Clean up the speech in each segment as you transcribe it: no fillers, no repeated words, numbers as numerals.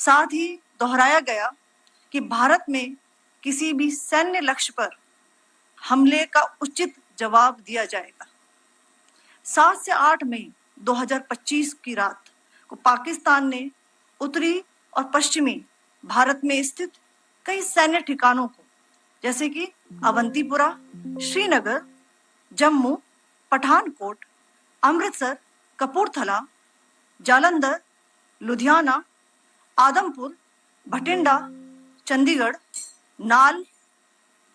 साथ ही दोहराया गया कि भारत में किसी भी सैन्य लक्ष्य पर हमले का उचित जवाब दिया जाएगा। 7 से 8 मई 2025 की रात को पाकिस्तान ने उत्तरी और पश्चिमी भारत में स्थित कई सैन्य ठिकानों को, जैसे कि अवंतीपुरा, श्रीनगर, जम्मू, पठानकोट, अमृतसर, कपूरथला, जालंधर, लुधियाना, आदमपुर, भटिंडा, चंडीगढ़, नाल,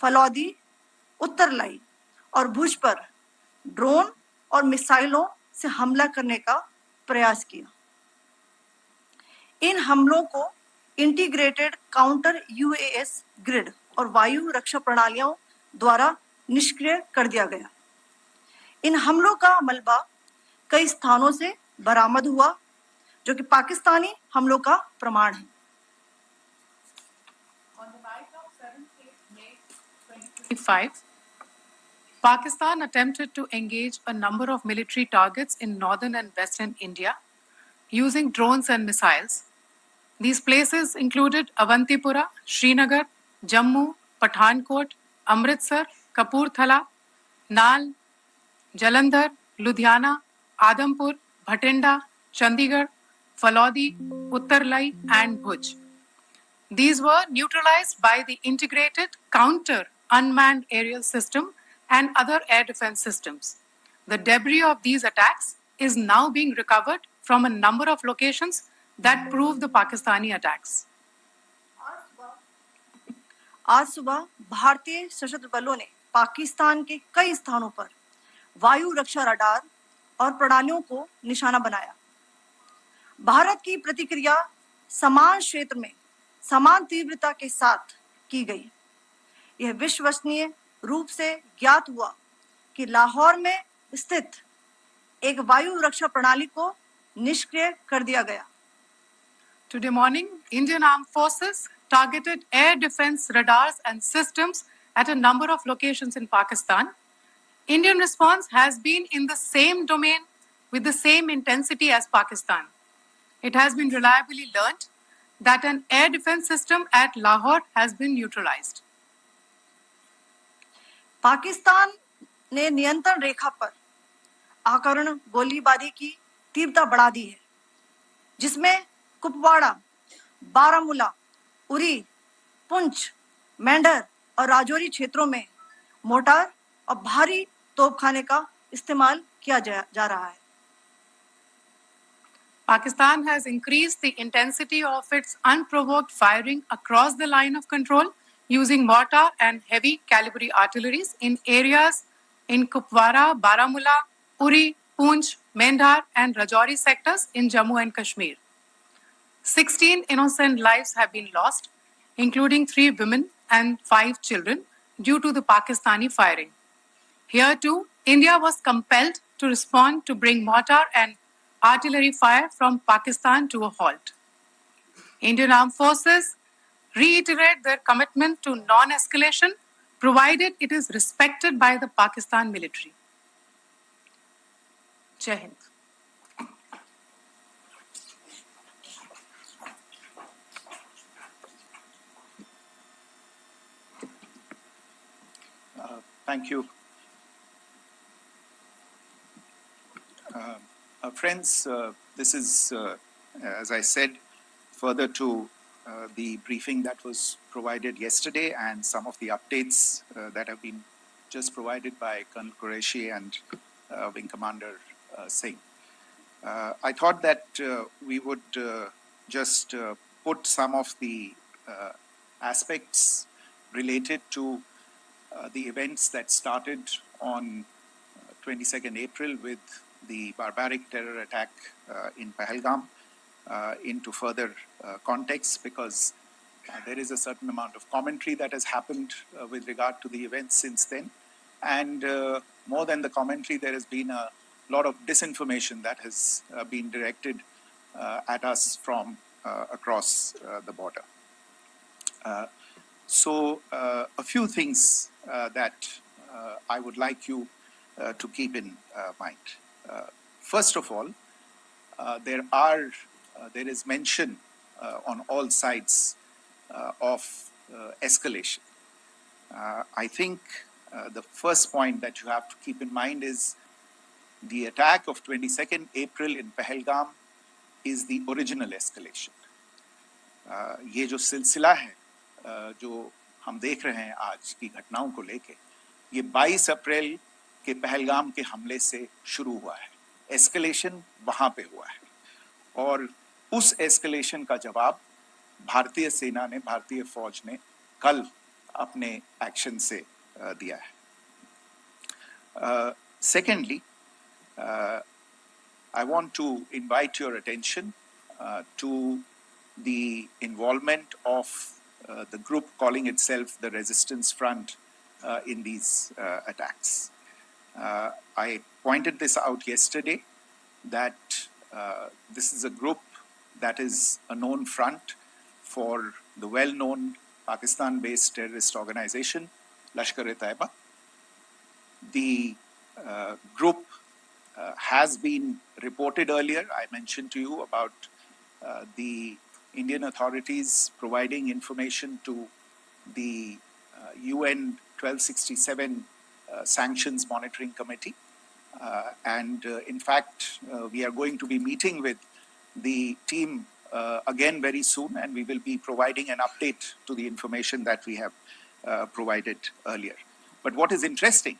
फलौदी, उत्तरलाई और भुज पर ड्रोन और मिसाइलों से हमला करने का प्रयास किया। इन हमलों को इंटीग्रेटेड काउंटर यूएस ग्रिड और वायु रक्षा प्रणालियों द्वारा निष्क्रिय कर दिया गया। इन हमलों का मलबा कई स्थानों से बरामद हुआ, जो कि पाकिस्तानी हमलों का प्रमाण है। On the night of 7th May 2025, Pakistan attempted to engage a number of military targets in northern and western India using drones and missiles. These places included Avantipura, Srinagar, Jammu, Pathankot, Amritsar, Kapurthala, Nal, Jalandhar, Ludhiana, Adampur, Bhatinda, Chandigarh, Falodi, Uttarlai, and Bhuj. These were neutralized by the integrated counter-unmanned aerial system and other air defense systems. The debris of these attacks is now being recovered from a number of locations that prove the Pakistani attacks. आज सुबह भारतीय सशस्त्र बलों ने पाकिस्तान के कई स्थानों पर वायु रक्षा रडार और प्रणालियों को निशाना बनाया। भारत की प्रतिक्रिया समान क्षेत्र में समान तीव्रता के साथ की गई। यह विश्वसनीय रूप से ज्ञात हुआ कि लाहौर में स्थित एक वायु रक्षा प्रणाली को निष्क्रिय कर दिया गया। Today morning, Indian Armed Forces targeted air defense radars and systems at a number of locations in Pakistan. Indian response has been in the same domain with the same intensity as Pakistan. It has been reliably learnt that an air defense system at Lahore has been neutralized. Pakistan ने नियंत्रण रेखा पर आकरण गोलीबारी की तीव्रता बढ़ा दी है, जिसमें कुपवाड़ा, बारामूला, उरी, पुंछ, मेंढर और राजौरी क्षेत्रों में मोर्टार और भारी तोपखाने का इस्तेमाल किया जा रहा है। Pakistan has increased the intensity of its unprovoked firing across the line of control using mortar and heavy calibre artilleries in areas in Kupwara, Baramulla, Uri, Poonch, Mendhar and Rajouri sectors in Jammu and Kashmir. 16 innocent lives have been lost, including 3 women and 5 children, due to the Pakistani firing. Here too, India was compelled to respond to bring mortar and artillery fire from Pakistan to a halt. Indian Armed Forces reiterate their commitment to non-escalation, provided it is respected by the Pakistan military. Jai Hind. Thank you. Friends, this is, as I said, further to the briefing that was provided yesterday and some of the updates that have been just provided by Colonel Qureshi and Wing Commander Singh. I thought that we would just put some of the aspects related to the events that started on 22nd April with the barbaric terror attack in Pahalgam into further context, because there is a certain amount of commentary that has happened with regard to the events since then. And more than the commentary, there has been a lot of disinformation that has been directed at us from across the border. So a few things that I would like you to keep in mind. First of all, there is mention on all sides of escalation. I think the first point that you have to keep in mind is the attack of 22nd April in Pahalgam is the original escalation. ये जो सिलसिला है जो हम देख रहे हैं आज की घटनाओं को लेके, ये 22 अप्रैल के पहलगाम के हमले से शुरू हुआ है. एस्केलेशन वहां पे हुआ है और उस एस्केलेशन का जवाब भारतीय सेना ने, भारतीय फौज ने कल अपने एक्शन से दिया है. Secondly, I want to invite your attention to the involvement of the group calling itself the Resistance Front in these attacks. I pointed this out yesterday that this is a group that is a known front for the well-known Pakistan-based terrorist organization, Lashkar-e-Taiba. The group has been reported earlier. I mentioned to you about the Indian authorities providing information to the UN 1267 Sanctions Monitoring Committee. In fact, we are going to be meeting with the team again very soon, and we will be providing an update to the information that we have provided earlier. But what is interesting,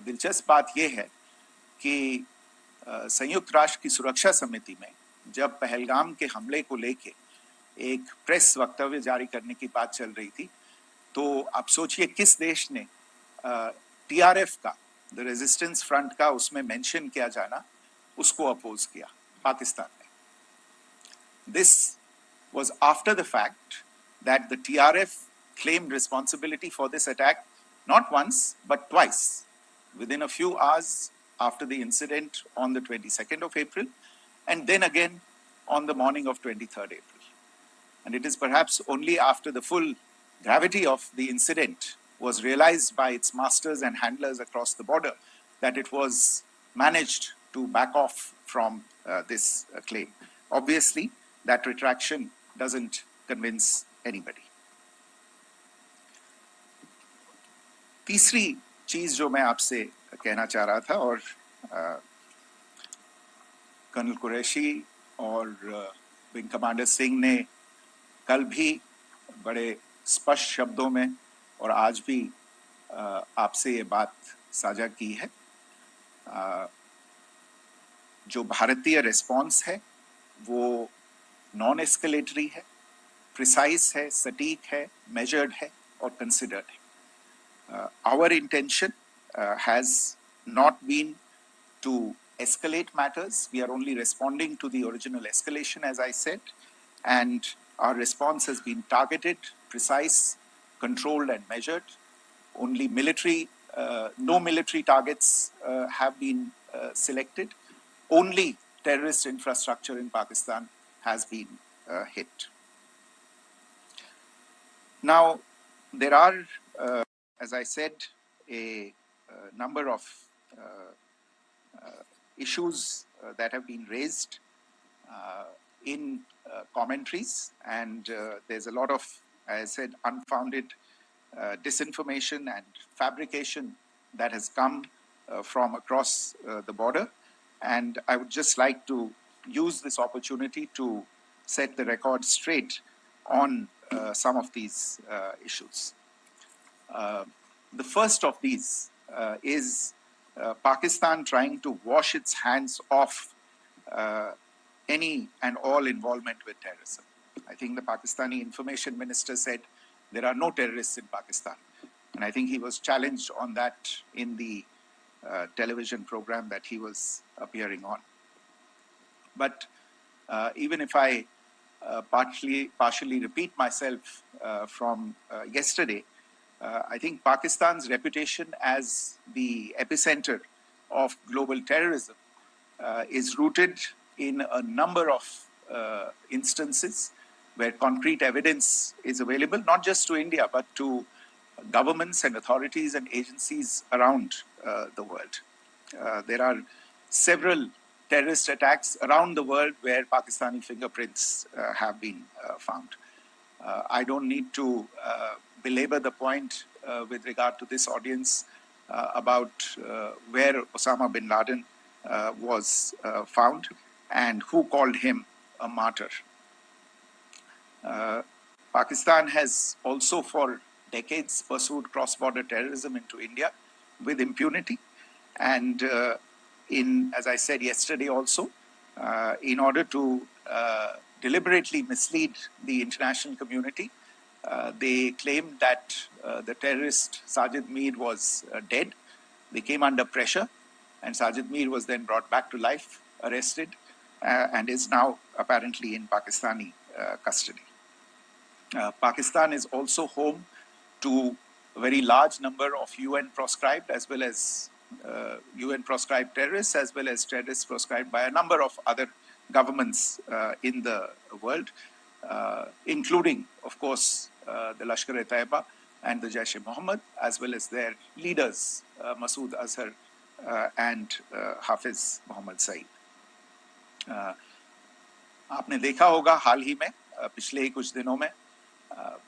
दिलचस्प बात यह है कि संयुक्त राष्ट्र की सुरक्षा समिति में जब पहलगाम के हमले को लेके एक प्रेस वक्तव्य जारी करने की बात चल रही थी, तो आप सोचिए किस देश ने टीआरएफ का, द रेजिस्टेंस फ्रंट का उसमें मेंशन किया जाना, उसको अपोज किया, पाकिस्तान ने. This was after the fact that the TRF claimed responsibility for this attack not once but twice, within a few hours after the incident on the 22nd of April, and then again on the morning of 23rd April. And it is perhaps only after the full gravity of the incident was realized by its masters and handlers across the border that it was managed to back off from this claim. Obviously, that retraction doesn't convince anybody. तीसरी चीज जो मैं आपसे कहना चाह रहा था, और कर्नल कुरैशी और विंग कमांडर सिंह ने कल भी बड़े स्पष्ट शब्दों में और आज भी आपसे ये बात साझा की है. जो भारतीय रिस्पॉन्स है वो नॉन एस्केलेटरी है, प्रिसाइज है, सटीक है, मेजर्ड है और कंसिडर्ड है. Our intention has not been to escalate matters. We are only responding to the original escalation, as I said, and our response has been targeted, precise, controlled and measured. Only no military targets have been selected. Only terrorist infrastructure in Pakistan has been hit. Now, there are, as I said, a number of issues that have been raised in commentaries, and there's a lot of, as I said, unfounded disinformation and fabrication that has come from across the border. And I would just like to use this opportunity to set the record straight on some of these issues. The first of these is Pakistan trying to wash its hands off any and all involvement with terrorism. I think the Pakistani information minister said there are no terrorists in Pakistan. And I think he was challenged on that in the television program that he was appearing on. But even if I partially repeat myself from yesterday, I think Pakistan's reputation as the epicenter of global terrorism is rooted in a number of instances where concrete evidence is available, not just to India, but to governments and authorities and agencies around the world. There are several terrorist attacks around the world where Pakistani fingerprints have been found. I don't need to belabor the point with regard to this audience about where Osama bin Laden was found and who called him a martyr. Pakistan has also for decades pursued cross-border terrorism into India with impunity. And as I said yesterday also, in order to deliberately mislead the international community, they claimed that the terrorist Sajid Mir was dead. They came under pressure, and Sajid Mir was then brought back to life, arrested, and is now apparently in Pakistani custody. Pakistan is also home to a very large number of UN proscribed as well as UN proscribed terrorists, as well as terrorists proscribed by a number of other governments in the world, including, of course, the Lashkar-e-Taiba and the Jaish-e-Mohammed, as well as their leaders, Masood Azhar and Hafiz Mohammed Saeed. आपने देखा होगा हाल ही में पिछले ही कुछ दिनों में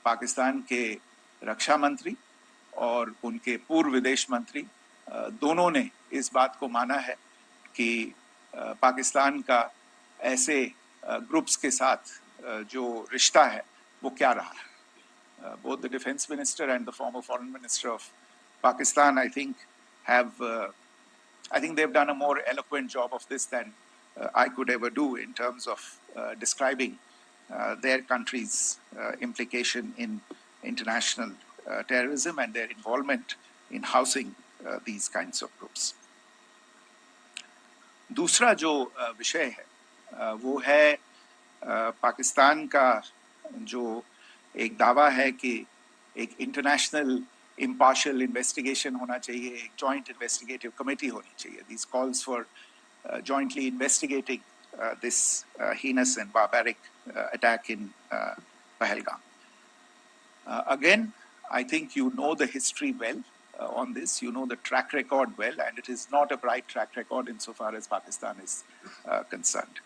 पाकिस्तान के रक्षा मंत्री और उनके पूर्व विदेश मंत्री दोनों ने इस बात को माना है कि पाकिस्तान का ऐसे ग्रुप्स के साथ जो रिश्ता है वो क्या रहा है. Both the defense minister and the former foreign minister of Pakistan, I think they've done a more eloquent job of this than I could ever do in terms of describing their country's implication in international terrorism and their involvement in housing these kinds of groups. दूसरा जो विषय है वो है पाकिस्तान का जो एक दावा है कि एक इंटरनेशनल impartial investigation होना चाहिए, एक joint investigative committee होनी चाहिए. These calls for jointly investigating this heinous and barbaric attack in Pahalgam. Again, I think you know the history well on this. You know the track record well, and it is not a bright track record insofar as Pakistan is concerned.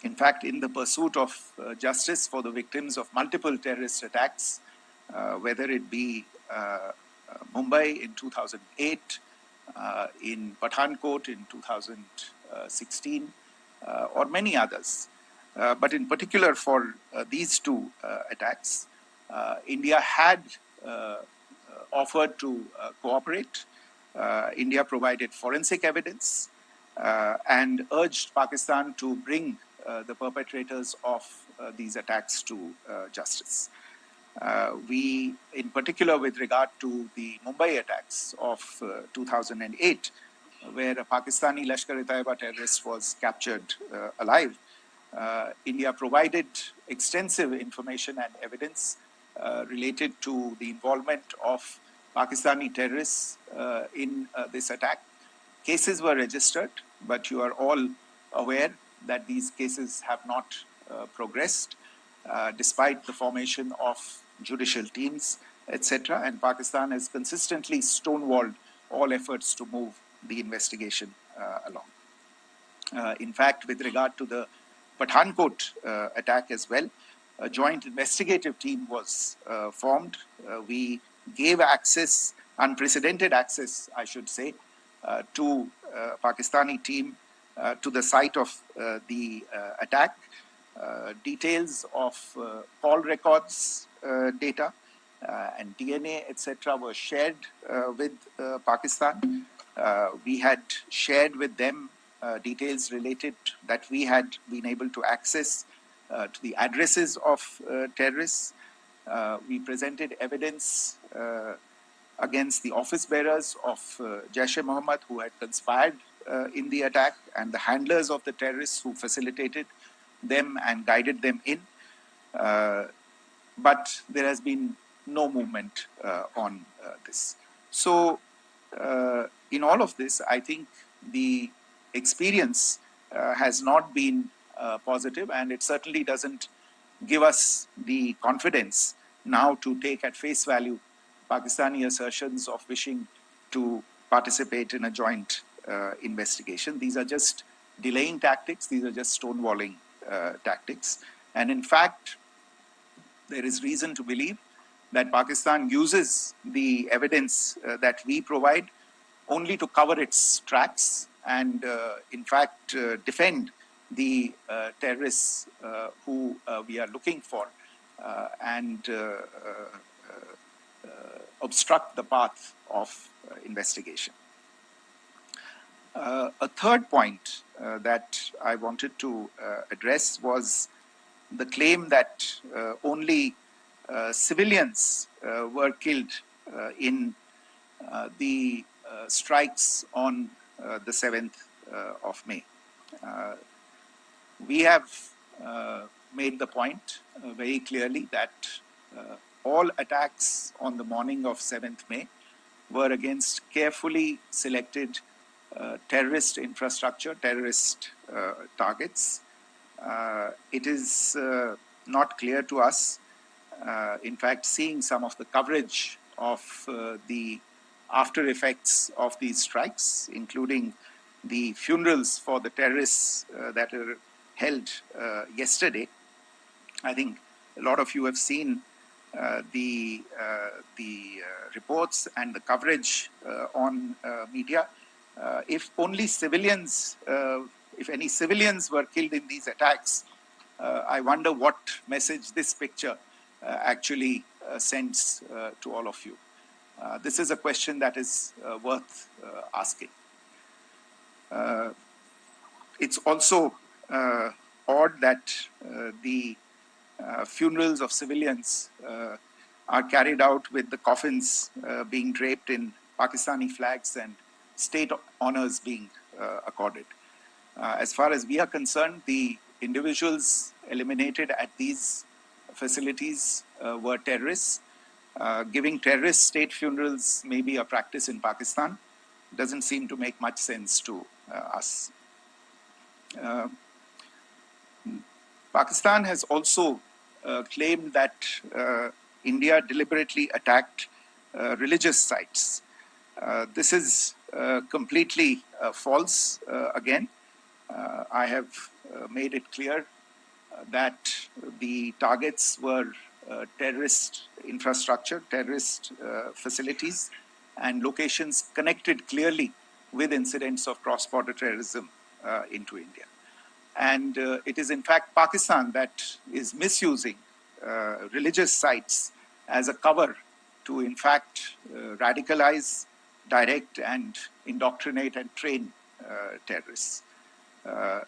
In fact, in the pursuit of justice for the victims of multiple terrorist attacks, whether it be Mumbai in 2008, in Pathankot in 2016, or many others, but in particular for these two attacks, India had offered to cooperate. India provided forensic evidence and urged Pakistan to bring the perpetrators of these attacks to justice. We, in particular with regard to the Mumbai attacks of 2008, where a Pakistani Lashkar-e-Taiba terrorist was captured alive, India provided extensive information and evidence related to the involvement of Pakistani terrorists in this attack. Cases were registered, but you are all aware that these cases have not progressed despite the formation of judicial teams, etc. And Pakistan has consistently stonewalled all efforts to move the investigation along. In fact, with regard to the Pathankot attack as well, a joint investigative team was formed. We gave access, unprecedented access, I should say, to Pakistani team to the site of the attack. Details of call records data and DNA, etc. were shared with Pakistan. We had shared with them details related that we had been able to access to the addresses of terrorists. We presented evidence against the office bearers of Jaish-e-Mohammed who had conspired in the attack and the handlers of the terrorists who facilitated them and guided them in. But there has been no movement on this. So in all of this, I think the experience has not been positive, and it certainly doesn't give us the confidence now to take at face value Pakistani assertions of wishing to participate in a joint investigation. These are just delaying tactics. These are just stonewalling tactics. And in fact, there is reason to believe that Pakistan uses the evidence that we provide only to cover its tracks and, in fact, defend the terrorists who we are looking for and obstruct the path of investigation. A third point that I wanted to address was the claim that only civilians were killed in the strikes on the 7th of May. We have made the point very clearly that all attacks on the morning of 7th May were against carefully selected terrorist infrastructure, terrorist targets. It is not clear to us, in fact, seeing some of the coverage of the after effects of these strikes, including the funerals for the terrorists that were held yesterday. I think a lot of you have seen the reports and the coverage on media. If only civilians, if any civilians were killed in these attacks, I wonder what message this picture actually sends to all of you. This is a question that is worth asking. It's also odd that the funerals of civilians are carried out with the coffins being draped in Pakistani flags and state honors being accorded. As far as we are concerned, the individuals eliminated at these facilities were terrorists. Giving terrorist state funerals may be a practice in Pakistan. Doesn't seem to make much sense to us. Pakistan has also claimed that India deliberately attacked religious sites. This is completely false again. I have made it clear that the targets were terrorist infrastructure, terrorist facilities, and locations connected clearly with incidents of cross-border terrorism into India. And it is in fact Pakistan that is misusing religious sites as a cover to in fact radicalize, direct and indoctrinate and train terrorists.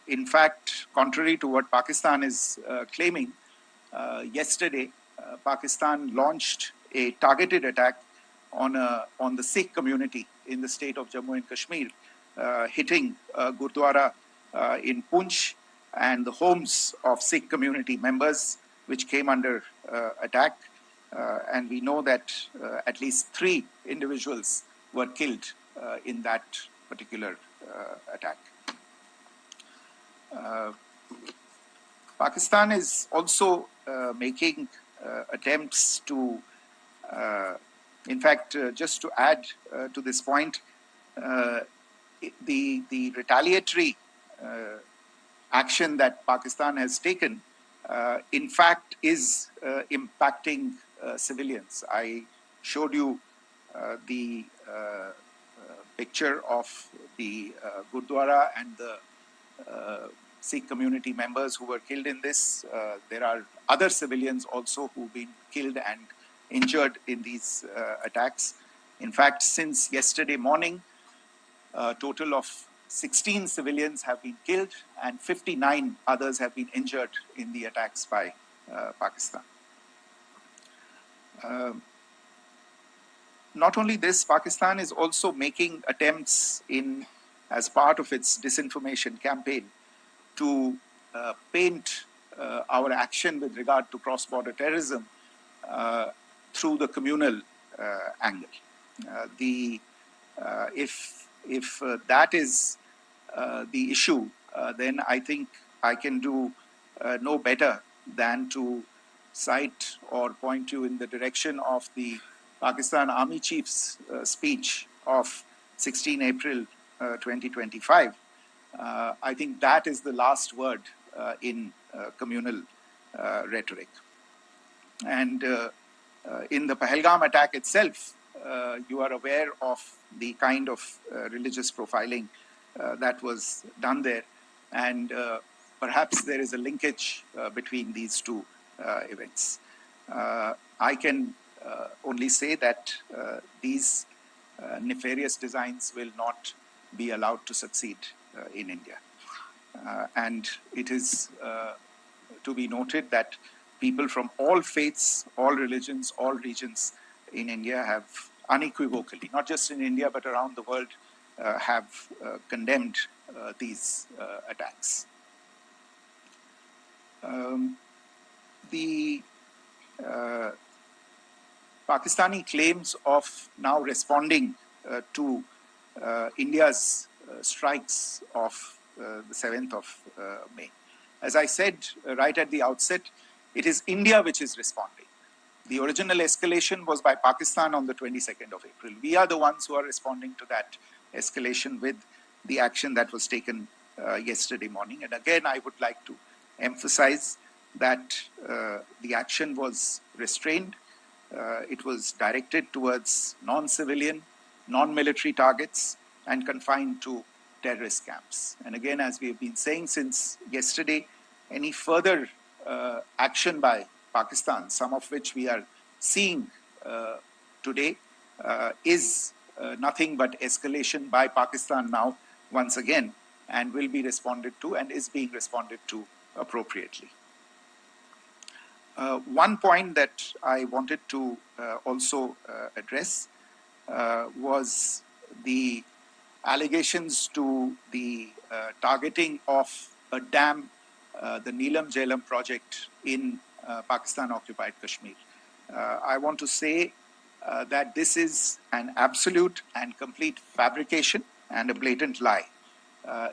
In fact, contrary to what Pakistan is claiming, yesterday Pakistan launched a targeted attack on the Sikh community in the state of Jammu and Kashmir, hitting Gurdwara in Poonch and the homes of Sikh community members, which came under attack. And we know that at least 3 individuals were killed in that particular attack. Pakistan is also making attempts to, in fact, just to add to this point, the retaliatory action that Pakistan has taken, in fact, is impacting civilians. I showed you the picture of the Gurdwara and the Sikh community members who were killed in this. There are other civilians also who've been killed and injured in these attacks. In fact, since yesterday morning, a total of 16 civilians have been killed and 59 others have been injured in the attacks by Pakistan. Not only this, Pakistan is also making attempts as part of its disinformation campaign to paint our action with regard to cross-border terrorism through the communal angle. If that is the issue, then I think I can do no better than to cite or point you in the direction of the Pakistan Army Chief's speech of 16 April 2025, I think that is the last word in communal rhetoric. And in the Pahalgam attack itself, you are aware of the kind of religious profiling that was done there. And perhaps there is a linkage between these two events. I can only say that these nefarious designs will not be allowed to succeed in India. And it is to be noted that people from all faiths, all religions, all regions in India have unequivocally, not just in India but around the world, have condemned these attacks. The Pakistani claims of now responding to India's strikes of the 7th of May. As I said right at the outset, it is India which is responding. The original escalation was by Pakistan on the 22nd of April. We are the ones who are responding to that escalation with the action that was taken yesterday morning. And again, I would like to emphasize that the action was restrained. It was directed towards non-civilian, non-military targets and confined to terrorist camps. And again, as we have been saying since yesterday, any further action by Pakistan, some of which we are seeing today, is nothing but escalation by Pakistan now, once again, and will be responded to and is being responded to appropriately. One point that I wanted to also address was the allegations to the targeting of a dam, the Neelam Jhelum project in Pakistan-occupied Kashmir. I want to say that this is an absolute and complete fabrication and a blatant lie.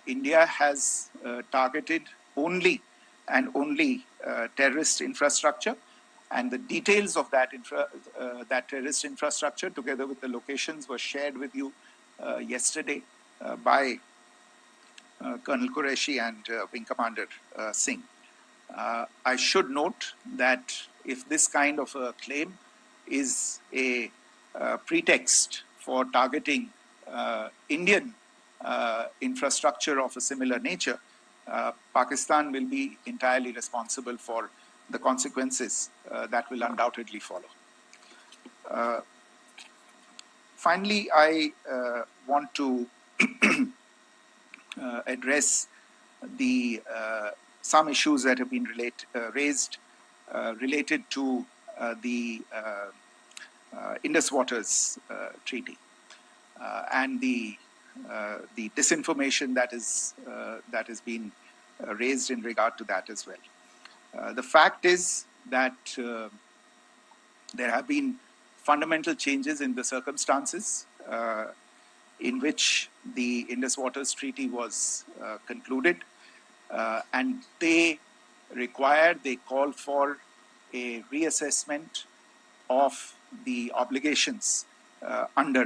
India has targeted only and only terrorist infrastructure, and the details of that terrorist infrastructure, together with the locations, were shared with you yesterday by Colonel Qureshi and Wing Commander Singh. I should note that if this kind of a claim is a pretext for targeting Indian infrastructure of a similar nature, Pakistan will be entirely responsible for the consequences that will undoubtedly follow. Finally, I want to address the some issues that have been raised related to the Indus Waters Treaty and the disinformation that has been raised in regard to that as well. The fact is that there have been fundamental changes in the circumstances in which the Indus Waters Treaty was concluded, and they call for a reassessment of the obligations under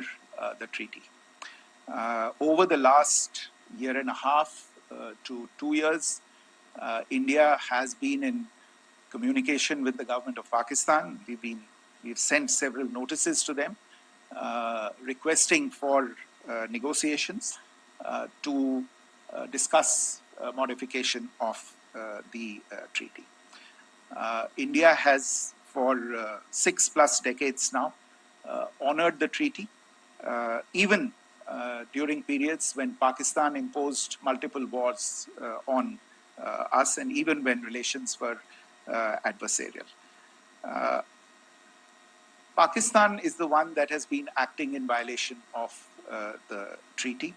the treaty. Over the last year and a half to 2 years, India has been in communication with the government of Pakistan. We've sent several notices to them requesting for negotiations to discuss modification of the treaty. India has for 6+ decades now honored the treaty, even during periods when Pakistan imposed multiple wars on us, and even when relations were adversarial. Pakistan is the one that has been acting in violation of the treaty,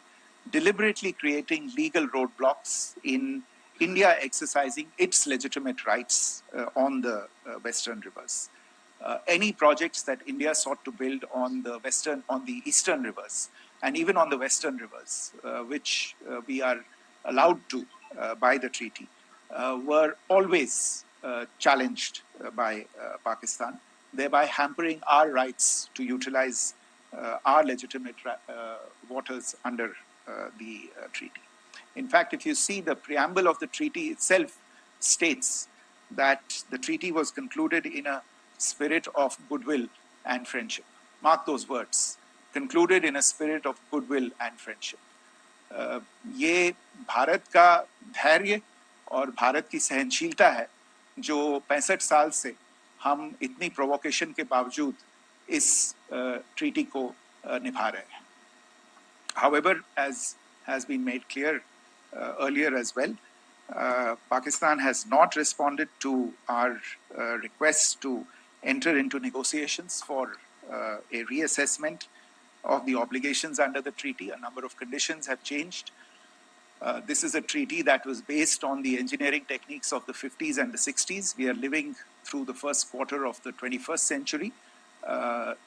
deliberately creating legal roadblocks in India exercising its legitimate rights on the Western rivers. Any projects that India sought to build on the Eastern rivers, and even on the Western rivers, which we are allowed to by the treaty, were always challenged by Pakistan, thereby hampering our rights to utilize our legitimate waters under the treaty. In fact, if you see the preamble of the treaty itself states that the treaty was concluded in a spirit of goodwill and friendship. Mark those words, concluded in a spirit of goodwill and friendship. ये भारत का धैर्य और भारत की सहनशीलता है जो 65 साल से हम इतनी प्रोवोकेशन के बावजूद इस ट्रीटी को निभा रहे हैं. However, as has been made clear earlier as well, Pakistan has not responded to our request to enter into negotiations for a reassessment of the obligations under the treaty. A number of conditions have changed. This is a treaty that was based on the engineering techniques of the 50s and the 60s. We are living through the first quarter of the 21st century.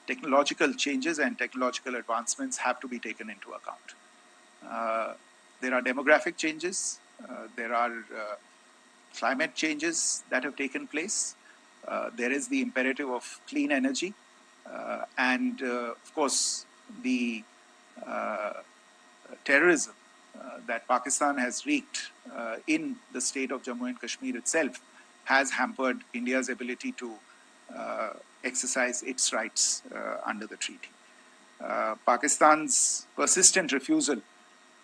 Technological changes and technological advancements have to be taken into account. There are demographic changes. There are climate changes that have taken place. There is the imperative of clean energy. And of course, the terrorism that Pakistan has wreaked in the state of Jammu and Kashmir itself has hampered India's ability to exercise its rights under the treaty. Pakistan's persistent refusal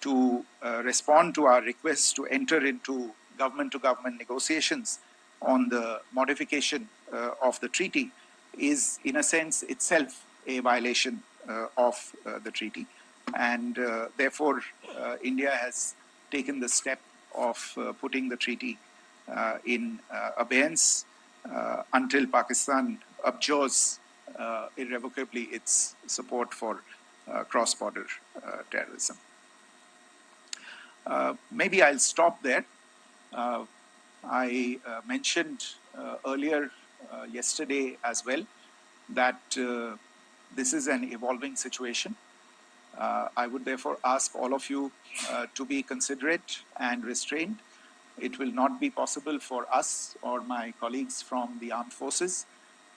to respond to our requests to enter into government-to-government negotiations on the modification of the treaty is, in a sense, itself a violation of the treaty. And therefore, India has taken the step of putting the treaty in abeyance until Pakistan abjures irrevocably its support for cross-border terrorism. Maybe I'll stop there. I mentioned earlier yesterday as well that this is an evolving situation. I would therefore ask all of you to be considerate and restrained. It will not be possible for us or my colleagues from the armed forces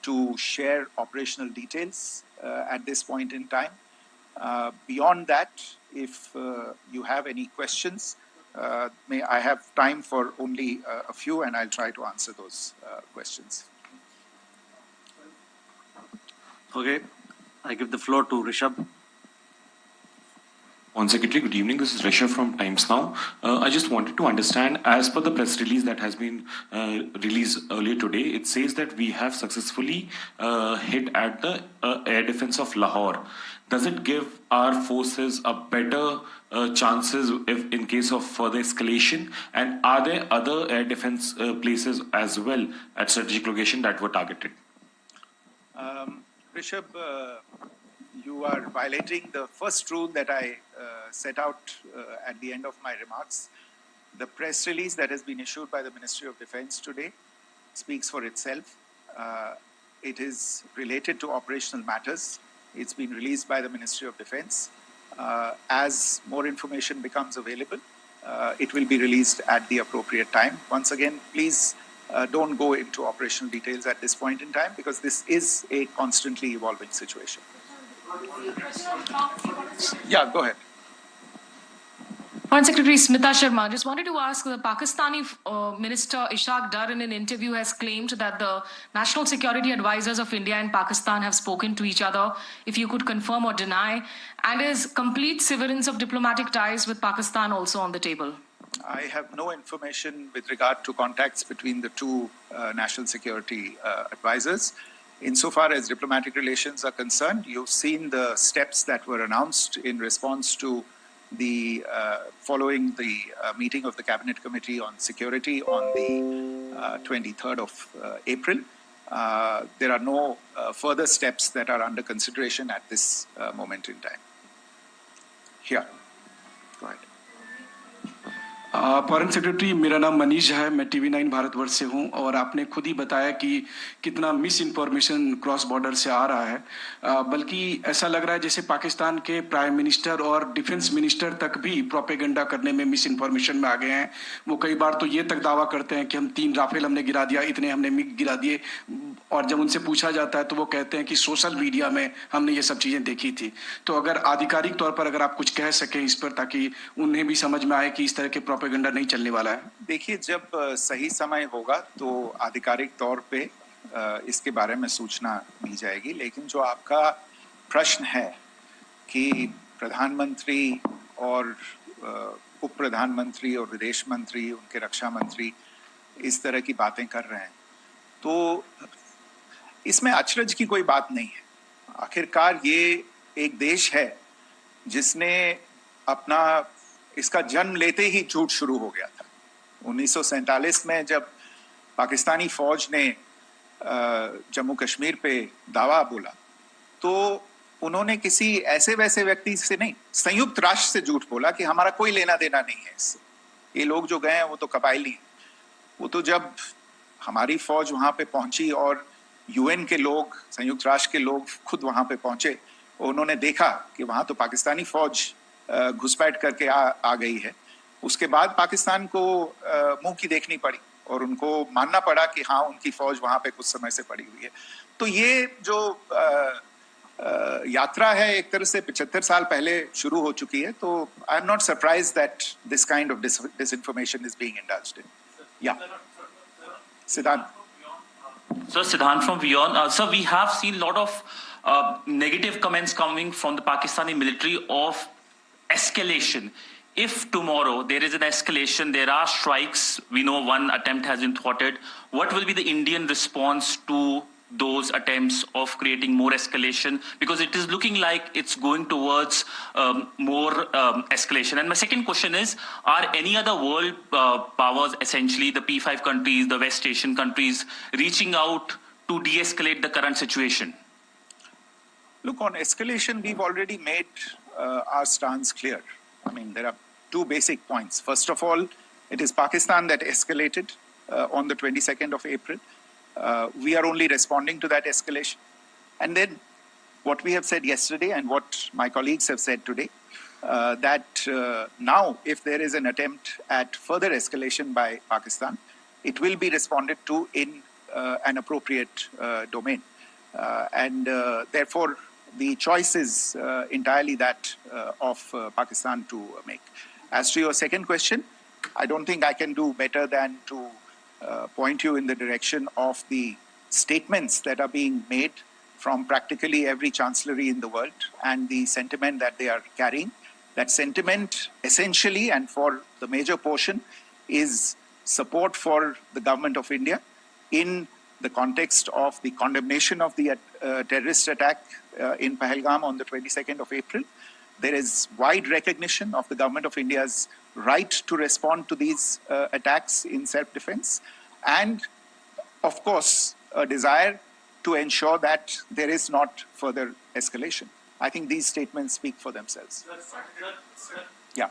to share operational details at this point in time. Beyond that, if you have any questions, may I have time for only a few, and I'll try to answer those questions. Okay, I give the floor to Rishabh. One Secretary, good evening. This is Rishabh from Times Now. I just wanted to understand, as per the press release that has been released earlier today, it says that we have successfully hit at the air defense of Lahore. Does it give our forces a better chances if in case of further escalation? And are there other air defense places as well at strategic location that were targeted? Rishabh, you are violating the first rule that I set out at the end of my remarks. The press release that has been issued by the Ministry of Defense today speaks for itself. It is related to operational matters. It's been released by the Ministry of Defense. As more information becomes available, it will be released at the appropriate time. Once again, please don't go into operational details at this point in time because this is a constantly evolving situation. Yeah, go ahead. Foreign Secretary Smita Sharma, just wanted to ask, the Pakistani Minister Ishaq Dar in an interview has claimed that the national security advisors of India and Pakistan have spoken to each other, if you could confirm or deny, and is complete severance of diplomatic ties with Pakistan also on the table? I have no information with regard to contacts between the two national security advisors. Insofar as diplomatic relations are concerned, you've seen the steps that were announced in response to the following the meeting of the Cabinet Committee on Security on the 23rd of April. There are no further steps that are under consideration at this moment in time. Here, go ahead. Foreign secretary, मेरा नाम मनीष है, मैं TV9 Bharatvarsh से हूं और आपने खुद ही बताया कि कितना मिस इन्फॉर्मेशन क्रॉस बॉर्डर से आ रहा है, बल्कि ऐसा लग रहा है जैसे पाकिस्तान के प्राइम मिनिस्टर और डिफेंस मिनिस्टर तक भी प्रोपेगेंडा करने में मिस इन्फॉर्मेशन में आ गए हैं। वो कई बार तो ये तक दावा करते हैं कि हम 3 राफेल हमने गिरा दिया, इतने हमने मिग गिरा दिए, और जब उनसे पूछा जाता है तो वो कहते हैं कि सोशल मीडिया में हमने ये सब चीज़ें देखी थी। तो अगर आधिकारिक तौर पर अगर आप कुछ कह सकें इस पर, ताकि उन्हें भी समझ में आए कि इस तरह के प्रोपेगेंडा नहीं चलने वाला है। देखिए, जब सही समय होगा तो आधिकारिक तौर पे इसके बारे में सूचना दी जाएगी। लेकिन जो आपका प्रश्न है कि प्रधानमंत्री और उप प्रधानमंत्री और विदेश मंत्री, उनके रक्षा मंत्री इस तरह की बातें कर रहे हैं, तो इसमें अचरज की कोई बात नहीं है। आखिरकार ये एक देश है जिसने अपना इसका जन्म लेते ही झूठ शुरू हो गया था। 1947 में जब पाकिस्तानी फौज ने जम्मू कश्मीर पे दावा बोला, तो उन्होंने किसी ऐसे वैसे व्यक्ति से नहीं, संयुक्त राष्ट्र से झूठ बोला कि हमारा कोई लेना देना नहीं है इससे। ये लोग जो गए हैं वो तो कबायली हैं। वो तो जब हमारी फौज वहां पे पहुंची और UN के लोग, संयुक्त राष्ट्र के लोग खुद वहां पे पहुंचे, उन्होंने देखा कि वहां तो पाकिस्तानी फौज घुसपैठ करके आ गई है, उसके बाद पाकिस्तान को मुंह की देखनी पड़ी और उनको मानना पड़ा कि हाँ, उनकी फौज वहां पे कुछ समय से पड़ी हुई है। तो ये जो यात्रा है एक तरह से 75 साल पहले शुरू हो चुकी है। तो I am not surprise that this kind of disinformation is being indulged in. Yeah. Siddhant. Sir, Siddhant from Beyond. Sir, we have seen a lot of negative comments coming from the Pakistani military of escalation. If tomorrow there is an escalation, there are strikes, we know one attempt has been thwarted, what will be the Indian response to those attempts of creating more escalation? Because it is looking like it's going towards more escalation. And my second question is, are any other world powers, essentially the P5 countries, the West Asian countries, reaching out to de-escalate the current situation? Look, on escalation, we've already made our stance clear. I mean, there are 2 basic points. First of all, it is Pakistan that escalated on the 22nd of April. We are only responding to that escalation. And then what we have said yesterday and what my colleagues have said today, that now if there is an attempt at further escalation by Pakistan, it will be responded to in an appropriate domain. And therefore, the choice is entirely that of Pakistan to make. As to your second question, I don't think I can do better than to point you in the direction of the statements that are being made from practically every chancellery in the world and the sentiment that they are carrying. That sentiment essentially, and for the major portion, is support for the government of India in the context of the condemnation of the terrorist attack in Pahalgam on the 22nd of April. There is wide recognition of the government of India's right to respond to these attacks in self-defense, and of course a desire to ensure that there is not further escalation. I think these statements speak for themselves. Yeah.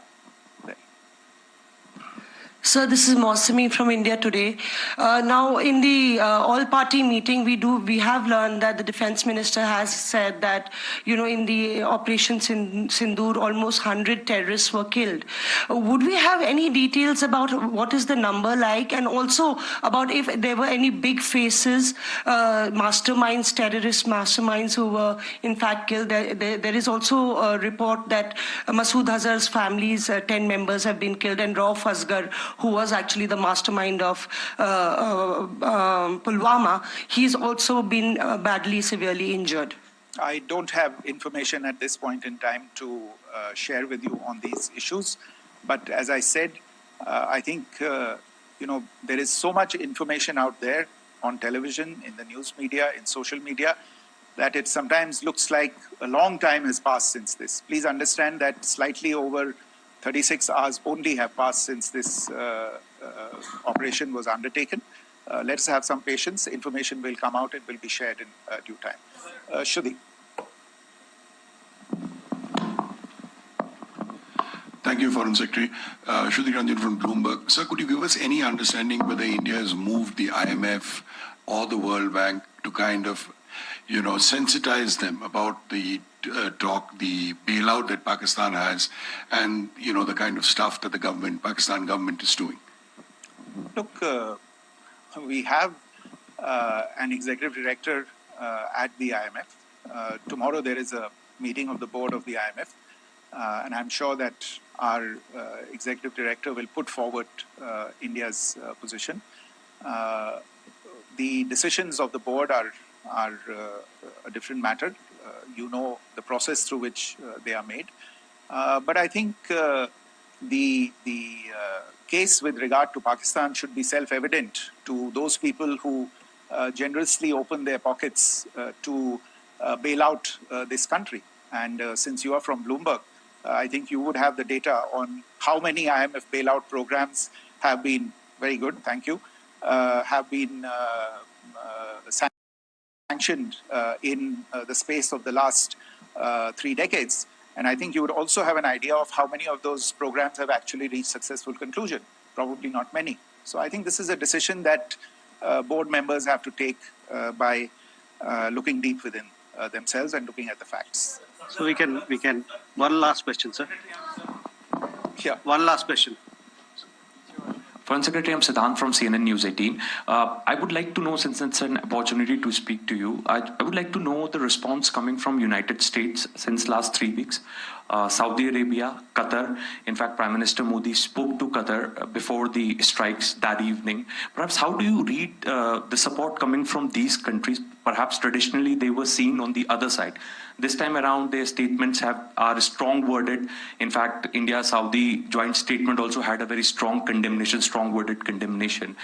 Sir, this is Mausami from India Today. Now, in the all-party meeting, we have learned that the defense minister has said that, in the operations in Sindoor, almost 100 terrorists were killed. Would we have any details about what is the number like, and also about if there were any big faces, masterminds, terrorist masterminds who were in fact killed? There is also a report that Masood Azhar's family's 10 members have been killed, and Rauf Asghar, who was actually the mastermind of Pulwama, he's also been badly, severely injured. I don't have information at this point in time to share with you on these issues. But as I said, I think, there is so much information out there on television, in the news media, in social media, that it sometimes looks like a long time has passed since this. Please understand that slightly over 36 hours only have passed since this operation was undertaken. Let's have some patience. Information will come out. It will be shared in due time. Shruti. Thank you, Foreign Secretary. Shruti Ranjan from Bloomberg. Sir, could you give us any understanding whether India has moved the IMF or the World Bank to kind of, sensitize them about the the bailout that Pakistan has and, the kind of stuff that the Pakistan government is doing? Look, we have an executive director at the IMF. Tomorrow there is a meeting of the board of the IMF, and I'm sure that our executive director will put forward India's position. The decisions of the board are a different matter. You know the process through which they are made. But I think the case with regard to Pakistan should be self-evident to those people who generously open their pockets to bail out this country. And since you are from Bloomberg, I think you would have the data on how many IMF bailout programs have been, very good, thank you, have been sanctioned in the space of the last 3 decades. And I think you would also have an idea of how many of those programs have actually reached successful conclusion. Probably not many. So I think this is a decision that board members have to take by looking deep within themselves and looking at the facts. So we can, one last question, sir. Yeah. One last question. Foreign Secretary, I'm Siddhant from CNN News 18. I would like to know, since it's an opportunity to speak to you, I would like to know the response coming from United States since last 3 weeks. Saudi Arabia, Qatar. In fact, Prime Minister Modi spoke to Qatar before the strikes that evening. Perhaps how do you read the support coming from these countries? Perhaps traditionally they were seen on the other side. This time around, their statements are strong worded. In fact, India-Saudi joint statement also had a very strong condemnation, strong worded condemnation.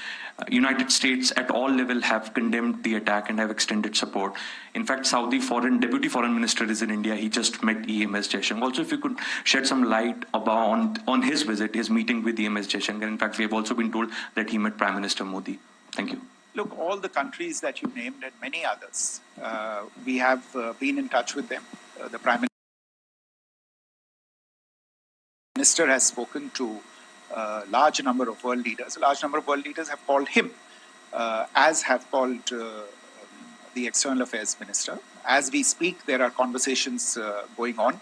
United States at all levels have condemned the attack and have extended support. In fact, Saudi Deputy Foreign Minister is in India. He just met EMS Jaishankar. Also, if you could shed some light on his visit, his meeting with EMS Jaishankar. In fact, we have also been told that he met Prime Minister Modi. Thank you. Look, all the countries that you named and many others, we have been in touch with them. The Prime Minister has spoken to a large number of world leaders. A large number of world leaders have called him, as have called the External Affairs Minister. As we speak, there are conversations going on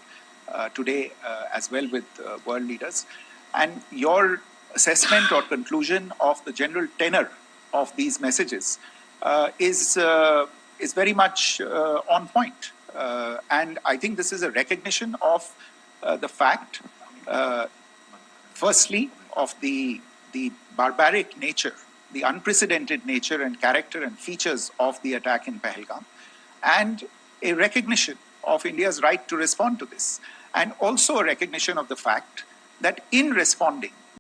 today as well with world leaders. And your assessment or conclusion of the general tenor of these messages is very much on point. And I think this is a recognition of the fact, firstly, of the barbaric nature, the unprecedented nature and character and features of the attack in Pahalgam, and a recognition of India's right to respond to this, and also a recognition of the fact that in responding,